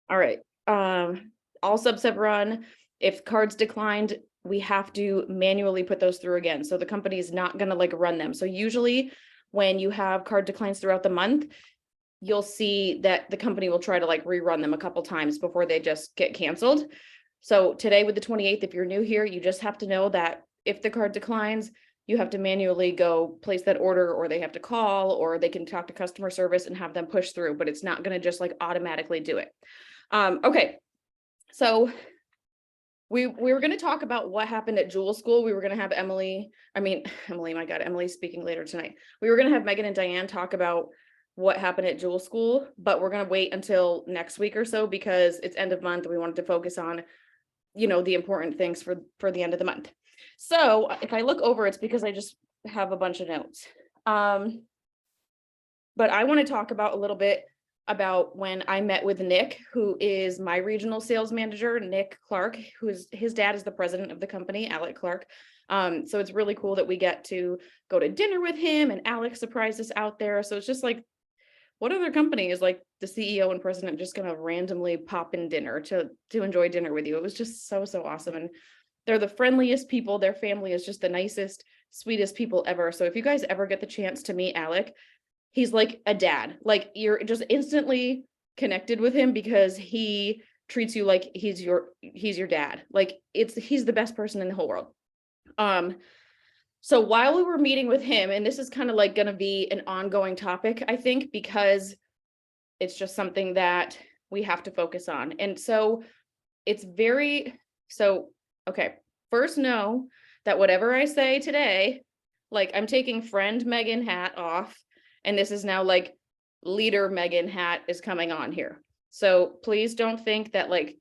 All right. All subs have run. If cards declined, we have to manually put those through again. So the company is not going to like run them. So usually when you have card declines throughout the month, you'll see that the company will try to like rerun them a couple times before they just get canceled. So today with the 28th, if you're new here, you just have to know that if the card declines, you have to manually go place that order, or they have to call, or they can talk to customer service and have them push through, but it's not going to just like automatically do it. Okay. So we were going to talk about what happened at Jewel School. We were going to have Emily, my God, Emily's speaking later tonight. We were going to have Megan and Diane talk about what happened at Jewel School, but we're going to wait until next week or so because it's end of month. We wanted to focus on, the important things for the end of the month. So if I look over, it's because I just have a bunch of notes. But I want to talk about a little bit about when I met with Nick, who is my regional sales manager, Nick Clark, his dad is the president of the company, Alec Clark. So it's really cool that we get to go to dinner with him, and Alex surprised us out there. So it's just like, what other company is like the CEO and president just gonna randomly pop in dinner to enjoy dinner with you? It was just so awesome. And they're the friendliest people. Their family is just the nicest, sweetest people ever. So if you guys ever get the chance to meet Alec, he's like a dad. Like you're just instantly connected with him because he treats you like he's your dad. Like he's the best person in the whole world. So while we were meeting with him, and this is kind of like going to be an ongoing topic, I think, because it's just something that we have to focus on. And so okay, first know that whatever I say today, like I'm taking friend Megan hat off, and this is now like leader Megan hat is coming on here. So please don't think that like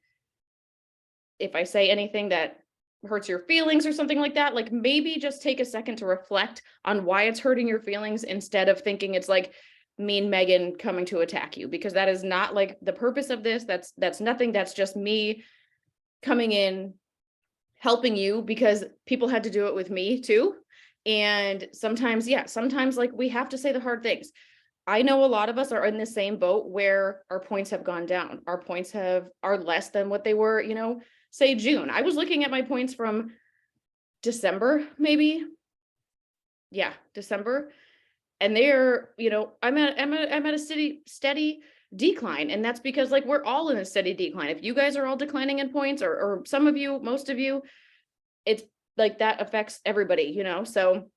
if I say anything that hurts your feelings or something like that, like maybe just take a second to reflect on why it's hurting your feelings instead of thinking it's like mean Megan coming to attack you, because that is not like the purpose of this. That's nothing. That's just me coming in, helping you, because people had to do it with me too. And sometimes like we have to say the hard things. I know a lot of us are in the same boat where our points have gone down. Our points are less than what they were, say June. I was looking at my points from December, maybe. Yeah, December. And they're, I'm at a steady decline. And that's because like we're all in a steady decline. If you guys are all declining in points, or some of you, most of you, it's like that affects everybody, So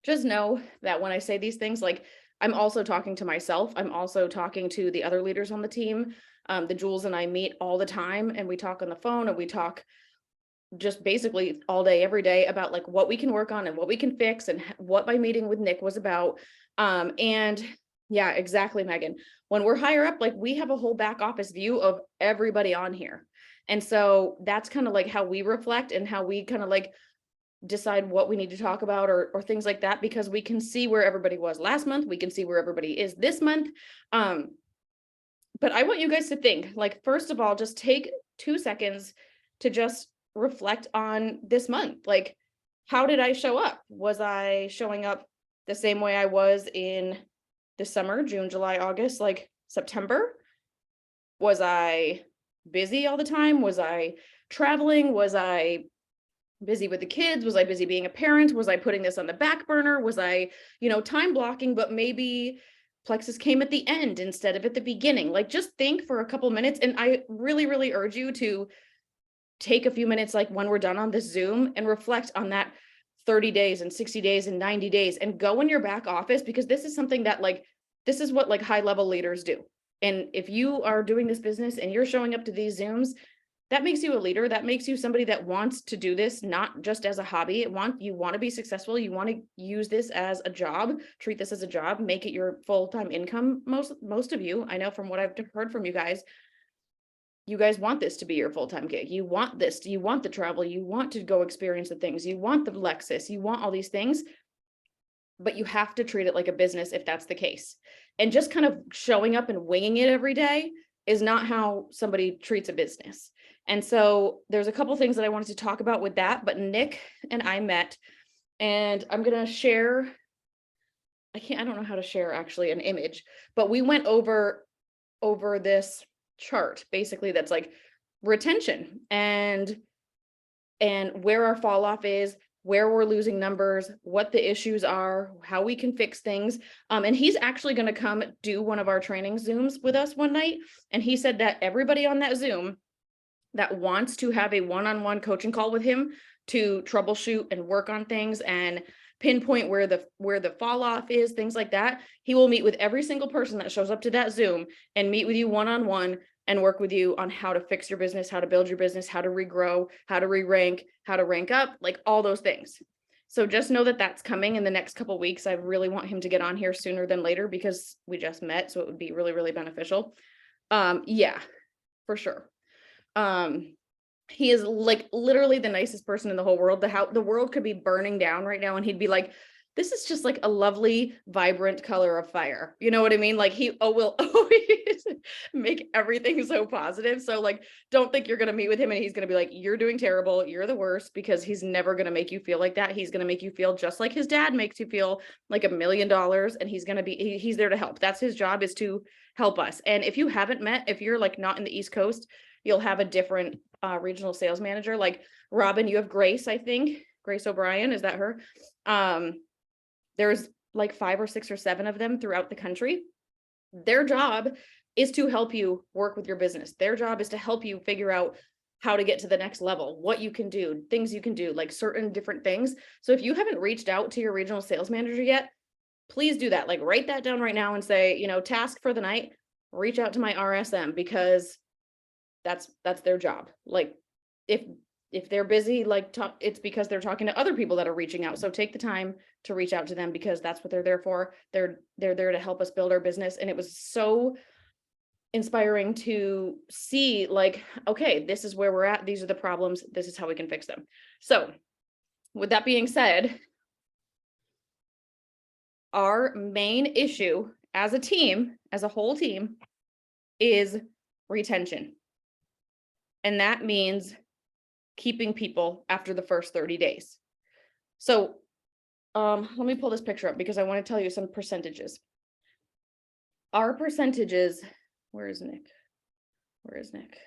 just know that when I say these things, like I'm also talking to myself. I'm also talking to the other leaders on the team. The Jules and I meet all the time, and we talk on the phone, and we talk just basically all day, every day about like what we can work on and what we can fix, and what my meeting with Nick was about. And yeah, exactly, Megan. When we're higher up, like we have a whole back office view of everybody on here. And so that's kind of like how we reflect and how we kind of like decide what we need to talk about, or things like that, because we can see where everybody was last month. We can see where everybody is this month. But I want you guys to think, like, first of all, just take 2 seconds to just reflect on this month. Like, how did I show up? Was I showing up the same way I was in the summer, June, July, August, like September? Was I busy all the time? Was I traveling? Was I busy with the kids? Was I busy being a parent? Was I putting this on the back burner? Was I, time blocking, but maybe Plexus came at the end instead of at the beginning? Like just think for a couple minutes. And I really, really urge you to take a few minutes, like when we're done on this Zoom, and reflect on that 30 days and 60 days and 90 days, and go in your back office, because this is something that like, this is what like high level leaders do. And if you are doing this business and you're showing up to these Zooms, that makes you a leader. That makes you somebody that wants to do this, not just as a hobby. You want to be successful. You want to use this as a job, treat this as a job, make it your full-time income. Most of you, I know from what I've heard from you guys want this to be your full-time gig. You want this, you want the travel, you want to go experience the things, you want the Lexus, you want all these things, but you have to treat it like a business if that's the case. And just kind of showing up and winging it every day is not how somebody treats a business. And so there's a couple things that I wanted to talk about with that, but Nick and I met, and I'm going to share, I don't know how to share actually an image, but we went over this chart basically that's like retention and where our fall off is, where we're losing numbers, what the issues are, how we can fix things. And he's actually going to come do one of our training Zooms with us one night. And he said that everybody on that Zoom that wants to have a one-on-one coaching call with him to troubleshoot and work on things and pinpoint where the fall off is, things like that, he will meet with every single person that shows up to that Zoom and meet with you one-on-one and work with you on how to fix your business, how to build your business, how to regrow, how to re-rank, how to rank up, like all those things. So just know that that's coming in the next couple of weeks. I really want him to get on here sooner than later because we just met, so it would be really, really beneficial. Yeah, for sure. He is like literally the nicest person in the whole world. The world could be burning down right now and he'd be like, this is just like a lovely, vibrant color of fire. You know what I mean? Like he will always make everything so positive. So like, don't think you're going to meet with him and he's going to be like, you're doing terrible. You're the worst, because he's never going to make you feel like that. He's going to make you feel just like his dad makes you feel, like $1 million. And he's going to be, he's there to help. That's his job, is to help us. And if you haven't met, if you're like not in the East Coast, you'll have a different regional sales manager. Like Robin, you have Grace, I think. Grace O'Brien, is that her? There's like 5 or 6 or 7 of them throughout the country. Their job is to help you work with your business. Their job is to help you figure out how to get to the next level, what you can do, things you can do, like certain different things. So if you haven't reached out to your regional sales manager yet, please do that. Like write that down right now and say, task for the night, reach out to my RSM, because that's their job. Like if they're busy, like it's because they're talking to other people that are reaching out. So take the time to reach out to them, because that's what they're there for. They're there to help us build our business. And it was so inspiring to see, like, okay, this is where we're at. These are the problems. This is how we can fix them. So with that being said, our main issue as a team, as a whole team, is retention. And that means keeping people after the first 30 days. So let me pull this picture up because I want to tell you some percentages. Our percentages, where is Nick? Where is Nick?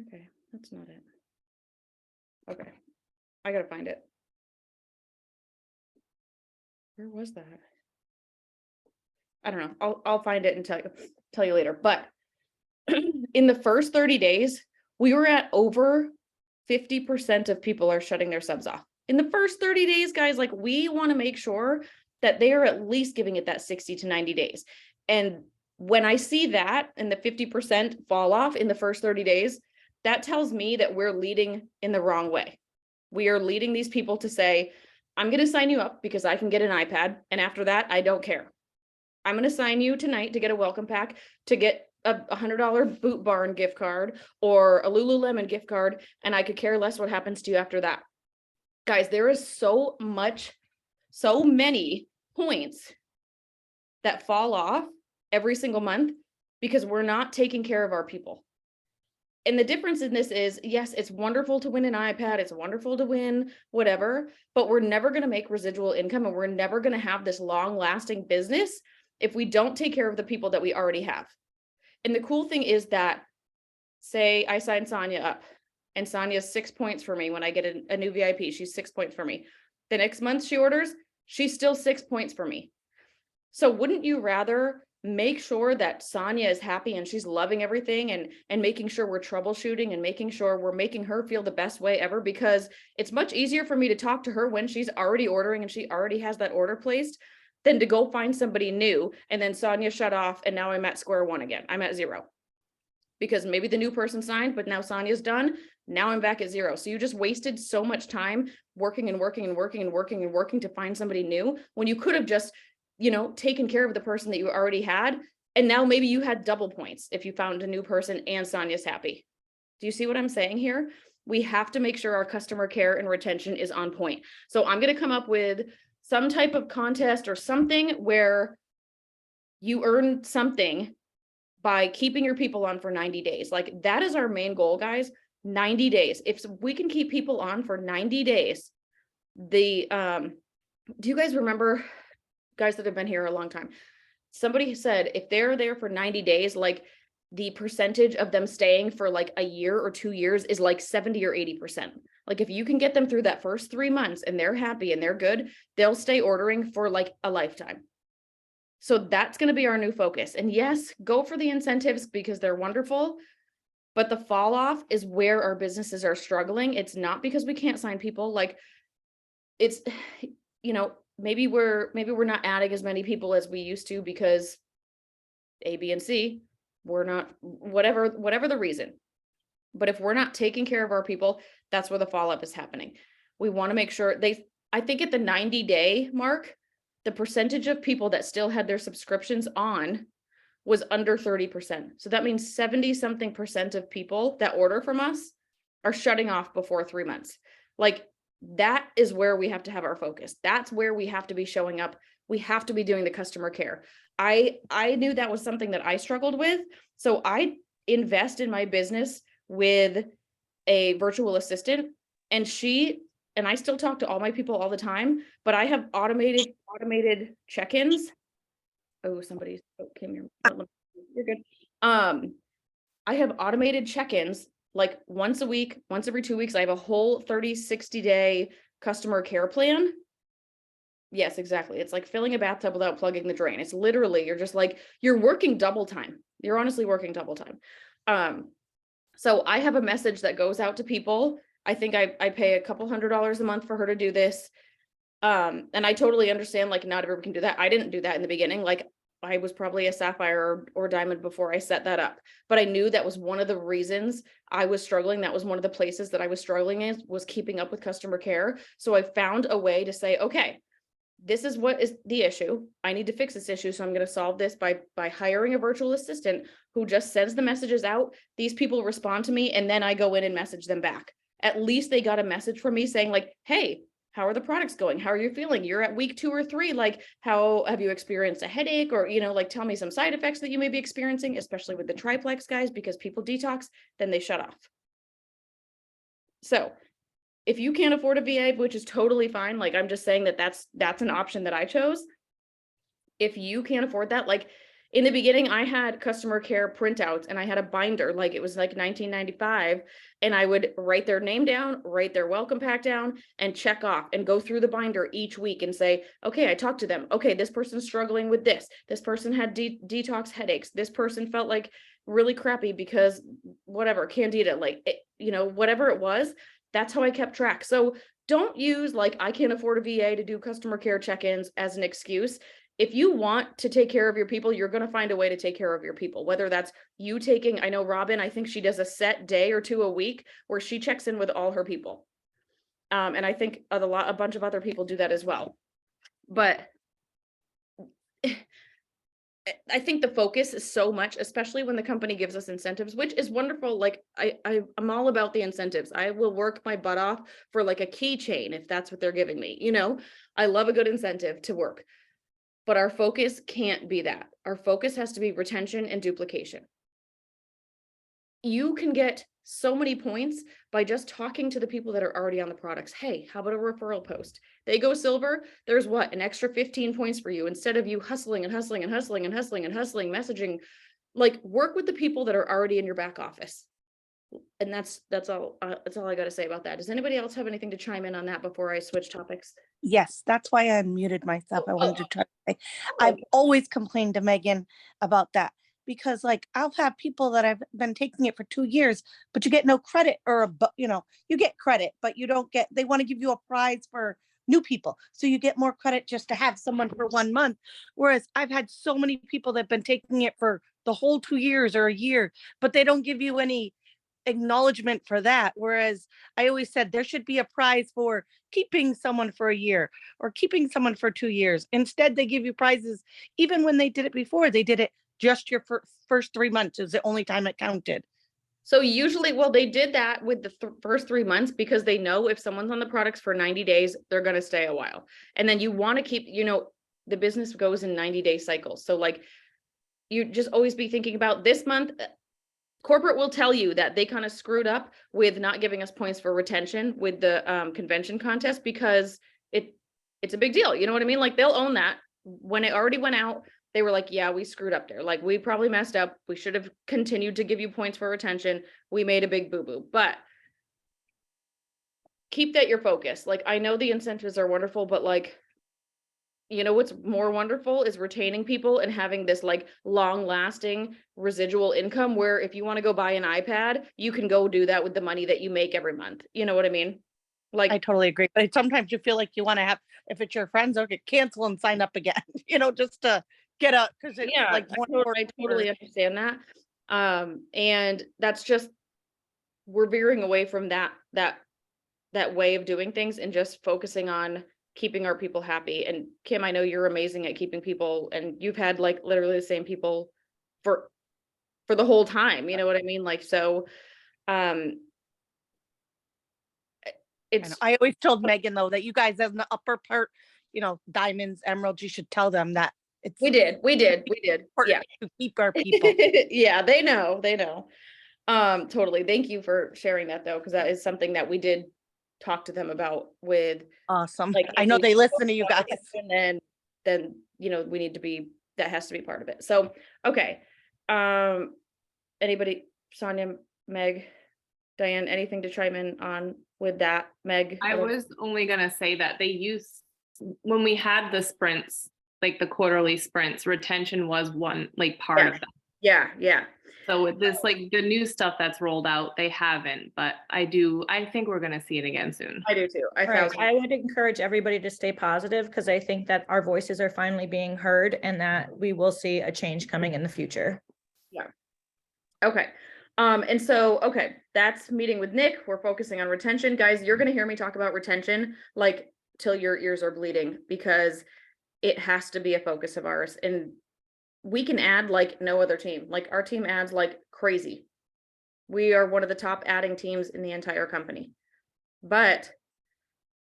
Okay, that's not it. Okay, I gotta find it. Where was that? I don't know. I'll find it and tell you later. But in the first 30 days, we were at over 50% of people are shutting their subs off. In the first 30 days, guys, like we want to make sure that they are at least giving it that 60 to 90 days. And when I see that and the 50% fall off in the first 30 days, that tells me that we're leading in the wrong way. We are leading these people to say, I'm going to sign you up because I can get an iPad. And after that, I don't care. I'm going to sign you tonight to get a welcome pack, to get a $100 Boot Barn gift card or a Lululemon gift card, and I could care less what happens to you after that. Guys, there is so many points that fall off every single month because we're not taking care of our people. And the difference in this is, yes, it's wonderful to win an iPad, it's wonderful to win whatever, but we're never going to make residual income, and we're never going to have this long-lasting business if we don't take care of the people that we already have. And the cool thing is that, say I sign Sonia up and Sonia's 6 points for me when I get a new VIP, she's 6 points for me. The next month she orders, she's still 6 points for me. So wouldn't you rather make sure that Sonia is happy and she's loving everything and making sure we're troubleshooting and making sure we're making her feel the best way ever? Because it's much easier for me to talk to her when she's already ordering and she already has that order placed than to go find somebody new and then Sonia shut off and now I'm at square one again. I'm at 0 because maybe the new person signed, but now Sonia's done. Now I'm back at 0. So you just wasted so much time working and working and working and working and working to find somebody new when you could have just, taken care of the person that you already had. And now maybe you had double points if you found a new person and Sonia's happy. Do you see what I'm saying here? We have to make sure our customer care and retention is on point. So I'm going to come up with some type of contest or something where you earn something by keeping your people on for 90 days. Like that is our main goal, guys. 90 days. If we can keep people on for 90 days, do you guys remember, guys that have been here a long time, somebody said if they're there for 90 days, like the percentage of them staying for like a year or 2 years is like 70 or 80%. Like if you can get them through that first 3 months and they're happy and they're good, they'll stay ordering for like a lifetime. So that's going to be our new focus. And yes, go for the incentives because they're wonderful. But the fall off is where our businesses are struggling. It's not because we can't sign people. Like it's, maybe we're not adding as many people as we used to because A, B, and C, we're not, whatever the reason. But if we're not taking care of our people, that's where the fall off is happening. We want to make sure I think at the 90-day mark, the percentage of people that still had their subscriptions on was under 30%. So that means 70 something percent of people that order from us are shutting off before 3 months. Like that is where we have to have our focus. That's where we have to be showing up. We have to be doing the customer care. I knew that was something that I struggled with. So I invest in my business with a virtual assistant, and I still talk to all my people all the time, but I have automated check-ins. Oh, somebody came here. You're good. I have automated check-ins like once a week, once every 2 weeks. I have a whole 30, 60-day customer care plan. Yes, exactly. It's like filling a bathtub without plugging the drain. It's literally, you're just like, you're working double time. You're honestly working double time. So I have a message that goes out to people. I think I pay a couple $100 a month for her to do this. And I totally understand, like, not everyone can do that. I didn't do that in the beginning. Like I was probably a sapphire or diamond before I set that up, but I knew that was one of the reasons I was struggling. That was one of the places that I was struggling in, was keeping up with customer care. So I found a way to say, okay, this is what is the issue. I need to fix this issue. So I'm going to solve this by hiring a virtual assistant who just sends the messages out. These people respond to me, and then I go in and message them back. At least they got a message from me saying like, hey, how are the products going? How are you feeling? You're at week 2 or 3. Like, how have you experienced a headache? Or, like, tell me some side effects that you may be experiencing, especially with the triplex guys, because people detox, then they shut off. So if you can't afford a VA, which is totally fine, like I'm just saying that's an option that I chose. If you can't afford that, like in the beginning, I had customer care printouts and I had a binder, like it was like $19.95, and I would write their name down, write their welcome pack down, and check off and go through the binder each week and say, okay, I talked to them. Okay, this person's struggling with this. This person had detox headaches. This person felt like really crappy because whatever, candida, like, whatever it was. That's how I kept track. So don't use like, I can't afford a VA to do customer care check-ins as an excuse. If you want to take care of your people, you're going to find a way to take care of your people, whether that's you taking, I know Robin, I think she does a set day or 2 a week where she checks in with all her people. And I think a bunch of other people do that as well. But I think the focus is so much, especially when the company gives us incentives, which is wonderful. Like I'm all about the incentives. I will work my butt off for like a keychain if that's what they're giving me. I love a good incentive to work, but our focus can't be that. Our focus has to be retention and duplication. You can get so many points by just talking to the people that are already on the products. Hey, how about a referral post? They go silver, there's what, an extra 15 points for you, instead of you hustling and hustling and hustling and hustling and hustling, messaging. Like, work with the people that are already in your back office. And that's all I got to say about that. Does anybody else have anything to chime in on that before I switch topics? Yes, that's why I unmuted myself. I wanted to try to say, I've always complained to Megan about that, because like I'll have people that have been taking it for 2 years, but you get no credit, or you get credit, but you don't get, they want to give you a prize for new people. So you get more credit just to have someone for 1 month. Whereas I've had so many people that have been taking it for the whole 2 years or a year, but they don't give you any acknowledgement for that. Whereas I always said there should be a prize for keeping someone for a year or keeping someone for 2 years. Instead, they give you prizes. Even when they did it before, they did it just your first 3 months is the only time it counted. So usually, well, they did that with the first 3 months because they know if someone's on the products for 90 days, they're going to stay a while. And then you want to keep, the business goes in 90-day cycles. So like, you just always be thinking about this month. Corporate will tell you that they kind of screwed up with not giving us points for retention with the convention contest, because it's a big deal. You know what I mean? Like, they'll own that when it already went out. they were like, yeah, we screwed up there. Like, we probably messed up. We should have continued to give you points for retention. We made a big boo-boo, but keep that your focus. Like, I know the incentives are wonderful, but like, you know, what's more wonderful is retaining people and having this like long lasting residual income where if you want to go buy an iPad, you can go do that with the money that you make every month. You know what I mean? Like, I totally agree. But sometimes you feel like you want to have, if it's your friends, okay, cancel and sign up again, just to get out, because it's yeah, like one more I year. totally understand that. And that's just, we're veering away from that way of doing things and just focusing on keeping our people happy. And Kim, I know you're amazing at keeping people, and you've had like literally the same people for the whole time, you know what I mean? Like, so um I know. it's I always told Megan though that you guys have the upper part, diamonds, emeralds, you should tell them that it's we did yeah. important to keep our people. Yeah, they know. Totally. Thank you for sharing that though, because that is something that we did talk to them about with, Awesome. like, I if know we they listen to you guys. then we need to be, that has to be part of it. So okay. Um anybody, Sonia, Meg, Diane, anything to chime in on with that? Meg? I was only gonna say that they use, when we had the sprints, like the quarterly sprints, retention was one like part of that. Yeah. So with this, like the new stuff that's rolled out, they haven't, but I think we're gonna see it again soon. I do too. Right. I would encourage everybody to stay positive because I think that our voices are finally being heard and that we will see a change coming in the future. Okay. And so, okay, that's meeting with Nick. We're focusing on retention. Guys, you're going to hear me talk about retention like till your ears are bleeding, because it has to be a focus of ours. And we can add like no other team. Like, our team adds like crazy. We are one of the top adding teams in the entire company. But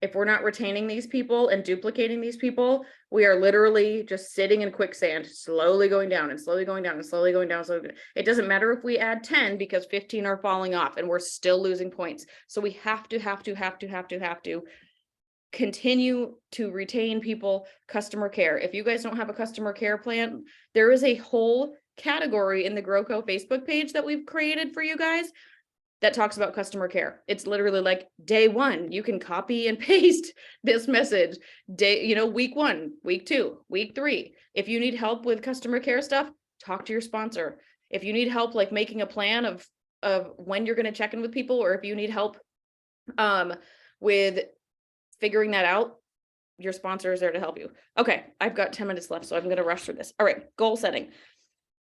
if we're not retaining these people and duplicating these people, we are literally just sitting in quicksand, slowly going down and slowly going down and slowly going down. So it doesn't matter if we add 10 because 15 are falling off and we're still losing points. So we have to continue to retain people, customer care. If you guys don't have a customer care plan, there is a whole category in the GrowCo Facebook page that we've created for you guys that talks about customer care. It's literally like day one, you can copy and paste this message. Week 1, week 2, week 3. If you need help with customer care stuff, talk to your sponsor. If you need help like making a plan of when you're going to check in with people, or if you need help with figuring that out, your sponsor is there to help you. Okay, I've got 10 minutes left, so I'm going to rush through this. All right, goal setting.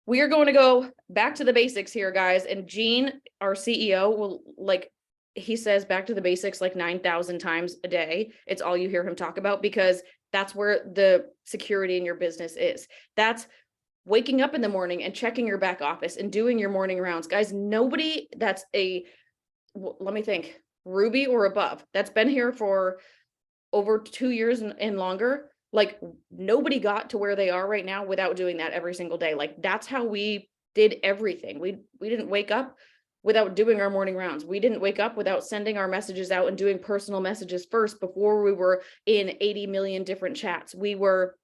We are going to go back to the basics here, guys. And Gene, our CEO, will, like he says, back to the basics like 9,000 times a day. It's all you hear him talk about, because that's where the security in your business is. That's waking up in the morning and checking your back office and doing your morning rounds. Guys, nobody that's let me think, Ruby or above, that's been here for over 2 years and longer, like nobody got to where they are right now without doing that every single day. Like, that's how we did everything. We didn't wake up without doing our morning rounds. We didn't wake up without sending our messages out and doing personal messages first before we were in 80 million different chats. We were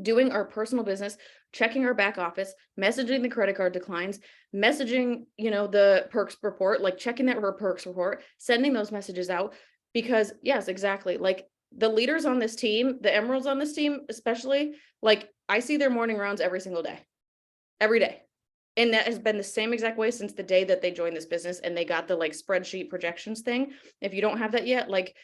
doing our personal business, checking our back office, messaging the credit card declines, messaging, the perks report, like checking that perks report, sending those messages out. Because yes, exactly. Like, the leaders on this team, the emeralds on this team, especially, like, I see their morning rounds every single day, every day. And that has been the same exact way since the day that they joined this business and they got the like spreadsheet projections thing. If you don't have that yet, like,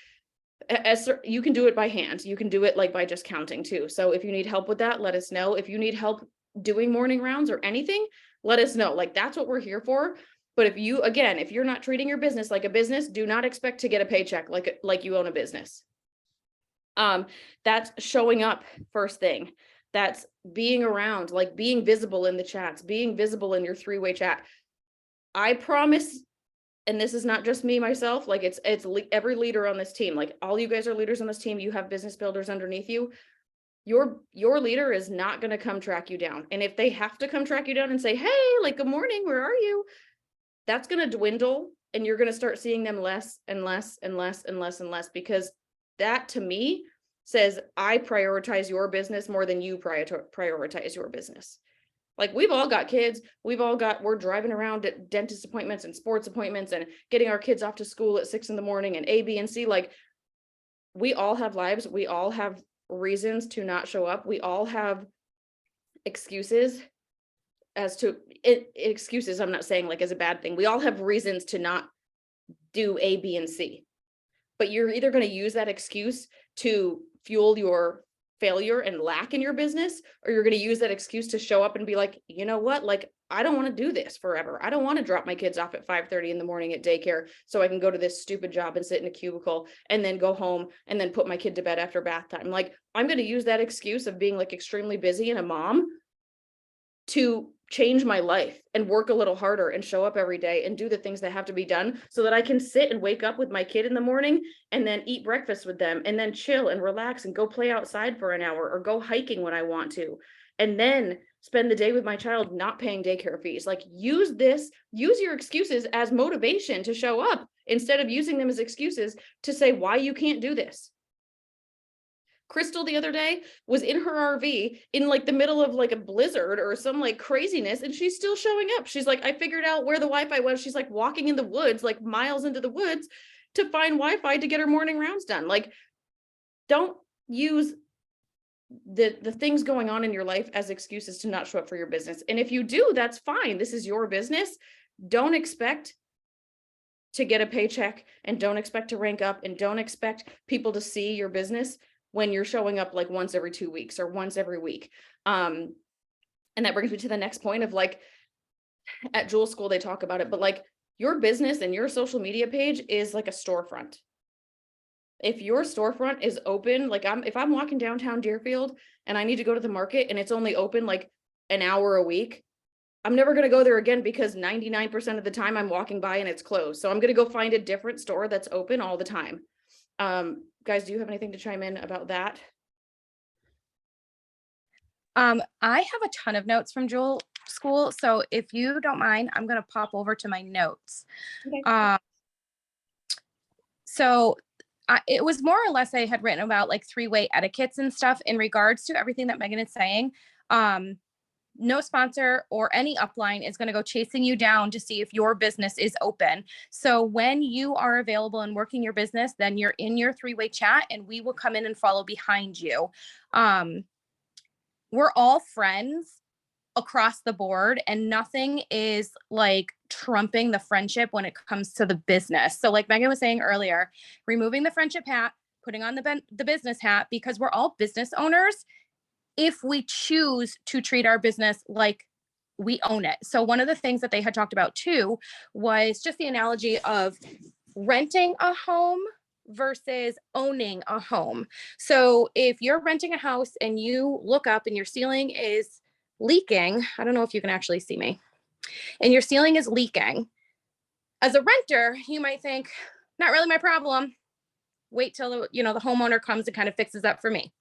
you can do it by hand. You can do it like by just counting too. So if you need help with that, let us know. If you need help doing morning rounds or anything, let us know. Like, that's what we're here for. But if you're not treating your business like a business, do not expect to get a paycheck like you own a business. That's showing up first thing. That's being around, like being visible in the chats, being visible in your 3-way chat. I promise, and this is not just me myself, like it's every leader on this team. Like, all you guys are leaders on this team. You have business builders underneath you. Your leader is not going to come track you down. And if they have to come track you down and say, hey, like, good morning, where are you? That's going to dwindle, and you're going to start seeing them less and less and less and less and less, because that, to me, says, I prioritize your business more than you prioritize your business. Like, we've all got kids, we're driving around at dentist appointments and sports appointments and getting our kids off to school at 6 a.m. and A, B, and C. Like, we all have lives. We all have reasons to not show up. We all have excuses as to excuses. I'm not saying like as a bad thing. We all have reasons to not do A, B, and C. But you're either going to use that excuse to fuel your failure and lack in your business, or you're going to use that excuse to show up and be like, you know what, like, I don't want to do this forever. I don't want to drop my kids off at 5:30 in the morning at daycare so I can go to this stupid job and sit in a cubicle and then go home and then put my kid to bed after bath time. Like, I'm going to use that excuse of being like extremely busy and a mom to change my life and work a little harder and show up every day and do the things that have to be done so that I can sit and wake up with my kid in the morning and then eat breakfast with them and then chill and relax and go play outside for an hour or go hiking when I want to. And then spend the day with my child, not paying daycare fees. Like, use your excuses as motivation to show up instead of using them as excuses to say why you can't do this. Crystal the other day was in her RV in like the middle of like a blizzard or some like craziness, and she's still showing up. She's like, I figured out where the Wi-Fi was. She's like walking in the woods, like miles into the woods to find Wi-Fi to get her morning rounds done. Like, don't use the things going on in your life as excuses to not show up for your business. And if you do, that's fine. This is your business. Don't expect to get a paycheck and don't expect to rank up and don't expect people to see your business when you're showing up like once every 2 weeks or once every week. And that brings me to the next point of like, at Jewel School, they talk about it, but like, your business and your social media page is like a storefront. If your storefront is open, like if I'm walking downtown Deerfield and I need to go to the market and it's only open like an hour a week, I'm never going to go there again because 99% of the time I'm walking by and it's closed. So I'm going to go find a different store that's open all the time. Guys, do you have anything to chime in about that? I have a ton of notes from Jewel School. So if you don't mind, I'm going to pop over to my notes. Okay. So it was more or less, I had written about like 3-way etiquettes and stuff in regards to everything that Megan is saying. No sponsor or any upline is going to go chasing you down to see if your business is open. So when you are available and working your business, then you're in your 3-way chat and we will come in and follow behind you. We're all friends across the board and nothing is like trumping the friendship when it comes to the business. So like Megan was saying earlier, removing the friendship hat, putting on the business hat, because we're all business owners if we choose to treat our business like we own it. So one of the things that they had talked about too was just the analogy of renting a home versus owning a home. So if you're renting a house and you look up and your ceiling is leaking, I don't know if you can actually see me, and your ceiling is leaking, as a renter, you might think, not really my problem. Wait till the homeowner comes and kind of fixes that for me.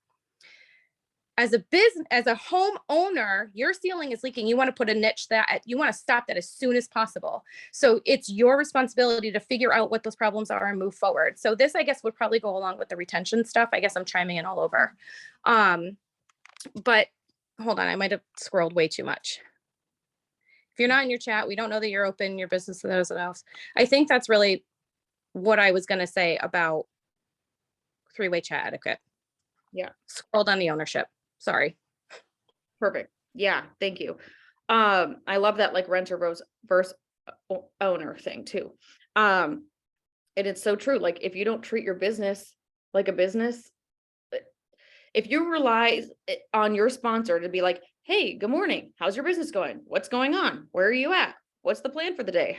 As a homeowner, your ceiling is leaking. You want to put a niche you want to stop that as soon as possible. So it's your responsibility to figure out what those problems are and move forward. So this, I guess, would probably go along with the retention stuff. I guess I'm chiming in all over. But hold on, I might have scrolled way too much. If you're not in your chat, we don't know that you're open, your business doesn't know. I think that's really what I was going to say about 3-way chat etiquette. Yeah. Scroll down the ownership. Sorry. Perfect. Yeah. Thank you. I love that like renter versus owner thing too. And it's so true. Like, if you don't treat your business like a business, if you rely on your sponsor to be like, hey, good morning, how's your business going? What's going on? Where are you at? What's the plan for the day?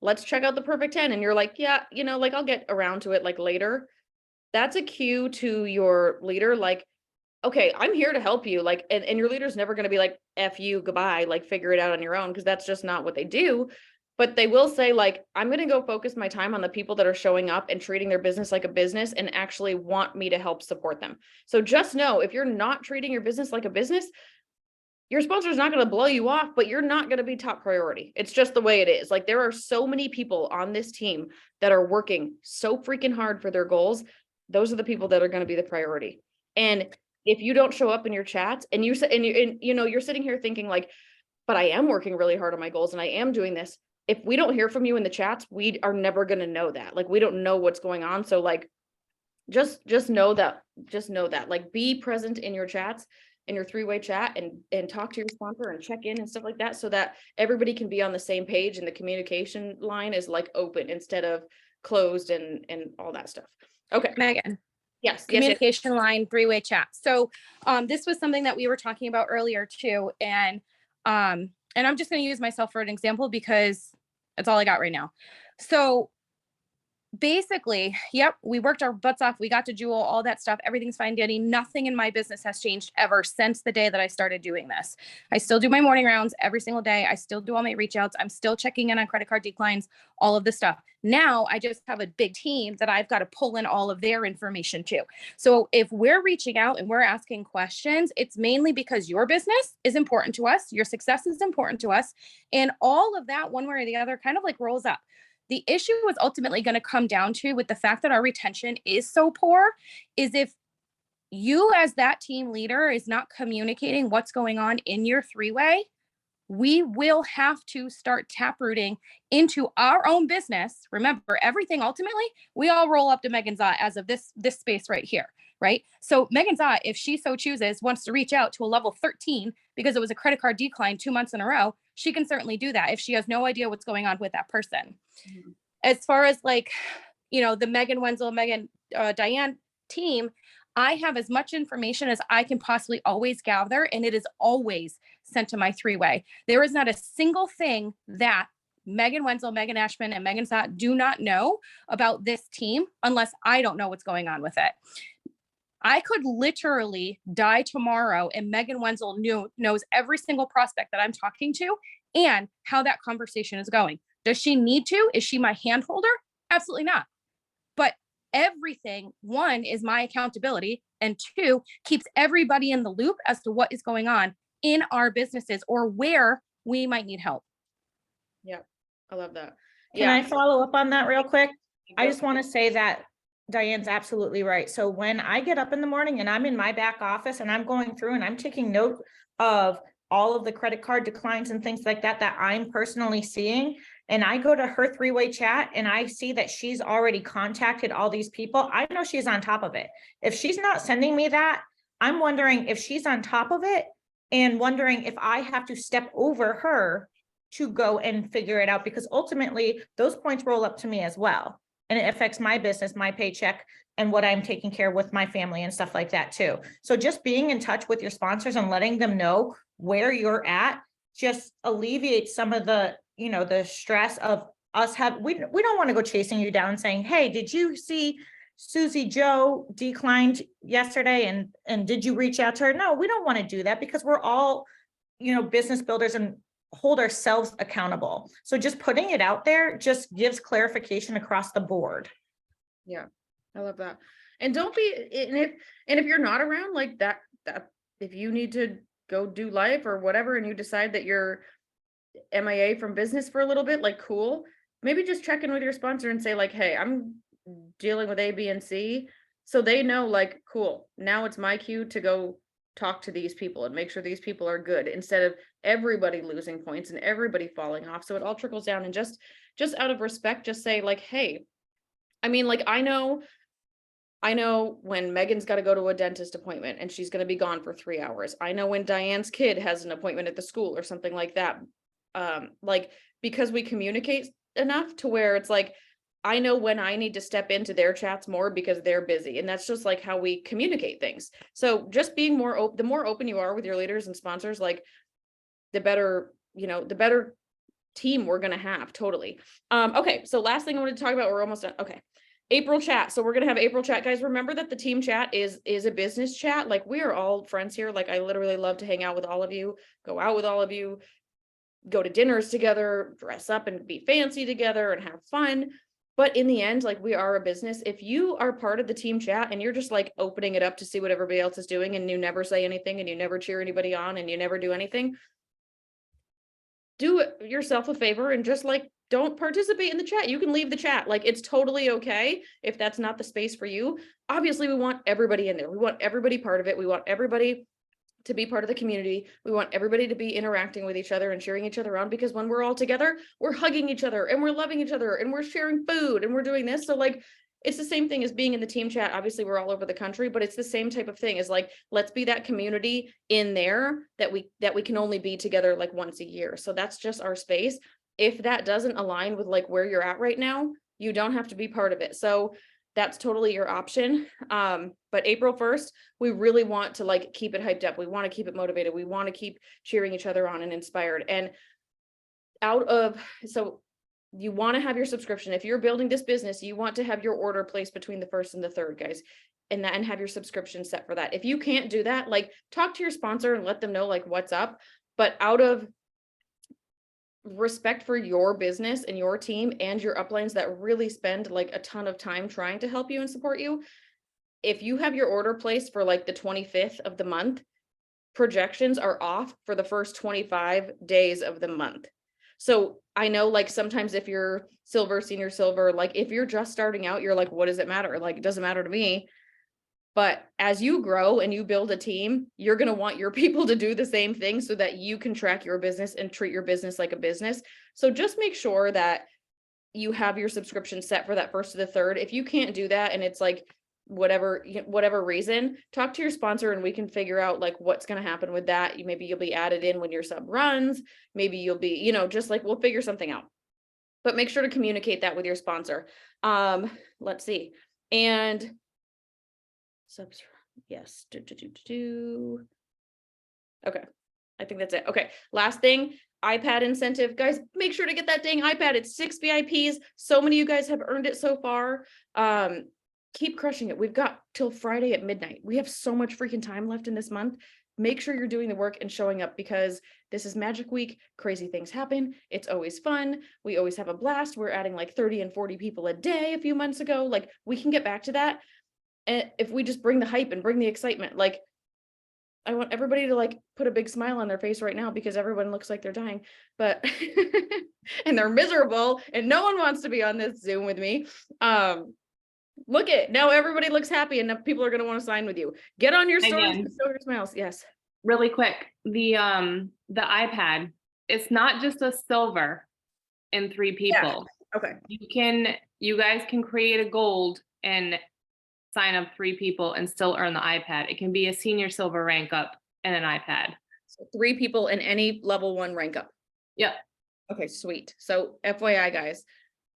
Let's check out the perfect 10. And you're like, yeah, like I'll get around to it like later. That's a cue to your leader. Like, okay, I'm here to help you. Like, and your leader's never going to be like, F you, goodbye, like figure it out on your own. Cause that's just not what they do. But they will say like, I'm going to go focus my time on the people that are showing up and treating their business like a business and actually want me to help support them. So just know, if you're not treating your business like a business, your sponsor is not going to blow you off, but you're not going to be top priority. It's just the way it is. Like, there are so many people on this team that are working so freaking hard for their goals. those are the people that are going to be the priority. And if you don't show up in your chats and you're sitting here thinking like, but I am working really hard on my goals and I am doing this. If we don't hear from you in the chats, we are never going to know that. Like, we don't know what's going on. So like, just know that, like, be present in your chats, in your three-way chat, and talk to your sponsor and check in and stuff like that, so that everybody can be on the same page and the communication line is like open instead of closed and all that stuff. Okay. Megan, Yes. communication line, three-way chat. So this was something that we were talking about earlier too. And I'm just going to use myself for an example because it's all I got right now. So basically, yep, we worked our butts off. We got to Jewel, all that stuff. Everything's fine, Danny. Nothing in my business has changed ever since the day that I started doing this. I still do my morning rounds every single day. I still do all my reach outs. I'm still checking in on credit card declines, all of this stuff. Now I just have a big team that I've got to pull in all of their information too. So if we're reaching out and we're asking questions, it's mainly because your business is important to us. Your success is important to us. And all of that, one way or the other, kind of like rolls up. The issue is ultimately going to come down to, with the fact that our retention is so poor, is if you as that team leader is not communicating what's going on in your three-way, we will have to start taprooting into our own business. Remember, everything ultimately, we all roll up to Megan Zah as of this space right here, right? So Megan Zah, if she so chooses, wants to reach out to a level 13 because it was a credit card decline 2 months in a row, she can certainly do that if she has no idea what's going on with that person. Mm-hmm. As far as like, the Megan Wenzel, Megan Diane team, I have as much information as I can possibly always gather, and it is always sent to my three-way. There is not a single thing that Megan Wenzel, Megan Ashman, and Megan Zah do not know about this team unless I don't know what's going on with it. I could literally die tomorrow and Megan Wenzel knows every single prospect that I'm talking to and how that conversation is going. Does she need to? Is she my hand holder? Absolutely not. But everything, one, is my accountability, and two, keeps everybody in the loop as to what is going on in our businesses or where we might need help. Yeah, I love that. Can I follow up on that real quick? I just want to say that Diane's absolutely right. So when I get up in the morning and I'm in my back office and I'm going through and I'm taking note of all of the credit card declines and things like that I'm personally seeing, and I go to her three-way chat and I see that she's already contacted all these people, I know she's on top of it. If she's not sending me that, I'm wondering if she's on top of it and wondering if I have to step over her to go and figure it out, because ultimately those points roll up to me as well. And it affects my business, my paycheck, and what I'm taking care of with my family and stuff like that too. So just being in touch with your sponsors and letting them know where you're at just alleviates some of the, the stress of us we don't want to go chasing you down saying, hey, did you see Susie Joe declined yesterday and did you reach out to her? No, we don't want to do that, because we're all, business builders and hold ourselves accountable. So just putting it out there just gives clarification across the board. Yeah, I love that. And don't be, and if you're not around like that, if you need to go do life or whatever, and you decide that you're MIA from business for a little bit, like, cool, maybe just check in with your sponsor and say like, hey, I'm dealing with A, B, and C. So they know, like, cool, now it's my cue to go talk to these people and make sure these people are good, instead of everybody losing points and everybody falling off. So it all trickles down, and just out of respect, just say like, hey, I mean, like, I know when Megan's got to go to a dentist appointment and she's going to be gone for 3 hours. I know when Diane's kid has an appointment at the school or something like that. Like, because we communicate enough to where it's like, I know when I need to step into their chats more because they're busy, and that's just like how we communicate things. So just being more open, the more open you are with your leaders and sponsors, like, the better, the better team we're going to have. Totally. Okay. So last thing I wanted to talk about, we're almost done. Okay. April chat. So we're going to have April chat, guys. Remember that the team chat is a business chat. Like, we are all friends here. Like, I literally love to hang out with all of you, go out with all of you, go to dinners together, dress up and be fancy together and have fun. But in the end, like, we are a business. If you are part of the team chat and you're just like opening it up to see what everybody else is doing, and you never say anything and you never cheer anybody on and you never do anything, do yourself a favor and just like don't participate in the chat. You can leave the chat. Like, it's totally okay if that's not the space for you. Obviously, we want everybody in there. We want everybody part of it. We want everybody to be part of the community. We want everybody to be interacting with each other and cheering each other on, because when we're all together, we're hugging each other and we're loving each other and we're sharing food and we're doing this. So like, it's the same thing as being in the team chat. Obviously, we're all over the country, but it's the same type of thing. Is like, let's be that community in there that we can only be together like once a year. So that's just our space. If that doesn't align with like where you're at right now, you don't have to be part of it. So that's totally your option. But April 1st, we really want to like keep it hyped up. We want to keep it motivated. We want to keep cheering each other on and inspired. And so you want to have your subscription. If you're building this business, you want to have your order placed between the 1st and the 3rd, guys, and have your subscription set for that. If you can't do that, like, talk to your sponsor and let them know like what's up. But out of respect for your business and your team and your uplines that really spend like a ton of time trying to help you and support you, if you have your order placed for like the 25th of the month, projections are off for the first 25 days of the month. So I know like sometimes if you're silver, senior silver, like if you're just starting out, you're like, what does it matter? Like, it doesn't matter to me. But as you grow and you build a team, you're going to want your people to do the same thing so that you can track your business and treat your business like a business. So just make sure that you have your subscription set for that 1st to the 3rd. If you can't do that and it's like whatever reason, talk to your sponsor and we can figure out like what's going to happen with that. Maybe you'll be added in when your sub runs. Maybe you'll be, just like, we'll figure something out. But make sure to communicate that with your sponsor. Let's see. And subs, yes. Okay, I think that's it. Okay, last thing, iPad incentive. Guys, make sure to get that dang iPad. It's 6 VIPs. So many of you guys have earned it so far. Keep crushing it. We've got till Friday at midnight. We have so much freaking time left in this month. Make sure you're doing the work and showing up, because this is Magic Week. Crazy things happen. It's always fun. We always have a blast. We're adding like 30 and 40 people a day a few months ago. Like, we can get back to that. And if we just bring the hype and bring the excitement, like, I want everybody to like put a big smile on their face right now, because everyone looks like they're dying, but and they're miserable and no one wants to be on this Zoom with me. Look at now, everybody looks happy and people are going to want to sign with you. Get on your stories and show your smiles. Yes. Really quick, the iPad, it's not just a silver and 3 people. Yeah. Okay. You guys can create a gold and sign up 3 people and still earn the iPad. It can be a senior silver rank up and an iPad. So 3 people in any level 1 rank up. Yep. Okay, sweet. So FYI, guys,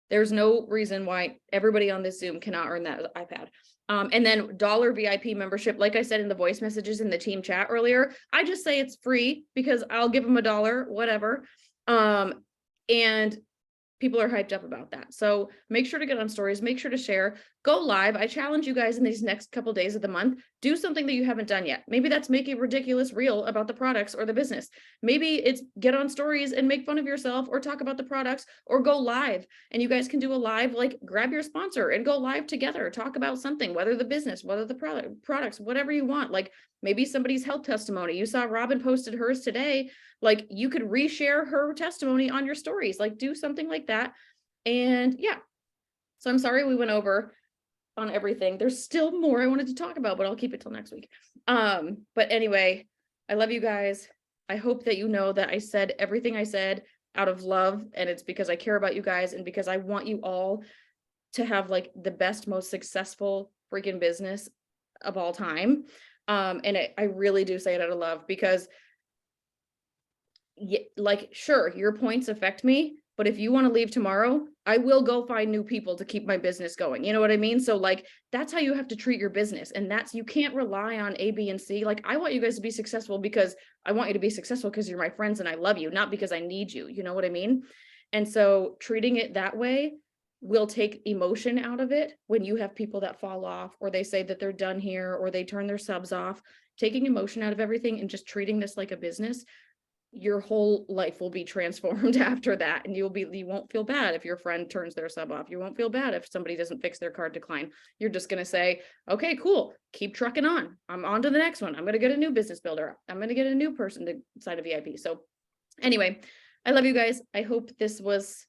there's no reason why everybody on this Zoom cannot earn that iPad. And then $1 VIP membership, like I said in the voice messages in the team chat earlier, I just say it's free because I'll give them $1, whatever. And people are hyped up about that. So make sure to get on stories, make sure to share, go live. I challenge you guys in these next couple of days of the month, do something that you haven't done yet. Maybe that's make a ridiculous reel about the products or the business. Maybe it's get on stories and make fun of yourself or talk about the products, or go live. And you guys can do a live, like grab your sponsor and go live together, talk about something, whether the business, whether the products, whatever you want. Like maybe somebody's health testimony. You saw Robin posted hers today. Like you could reshare her testimony on your stories, like do something like that. And yeah, so I'm sorry we went over on everything. There's still more I wanted to talk about, but I'll keep it till next week. But anyway, I love you guys. I hope that you know that I said everything I said out of love, and it's because I care about you guys and because I want you all to have like the best, most successful freaking business of all time. And I really do say it out of love, because like, sure, your points affect me, but if you want to leave tomorrow, I will go find new people to keep my business going. You know what I mean? So like, that's how you have to treat your business. And you can't rely on A, B, and C. Like, I want you guys to be successful because I want you to be successful because you're my friends and I love you, not because I need you. You know what I mean? And so treating it that way will take emotion out of it when you have people that fall off, or they say that they're done here, or they turn their subs off. Taking emotion out of everything and just treating this like a business, your whole life will be transformed after that. And you won't feel bad if your friend turns their sub off. You won't feel bad if somebody doesn't fix their card decline. You're just going to say, okay, cool, keep trucking on. I'm on to the next one. I'm going to get a new business builder. I'm going to get a new person to sign a VIP. So anyway, I love you guys. I hope this was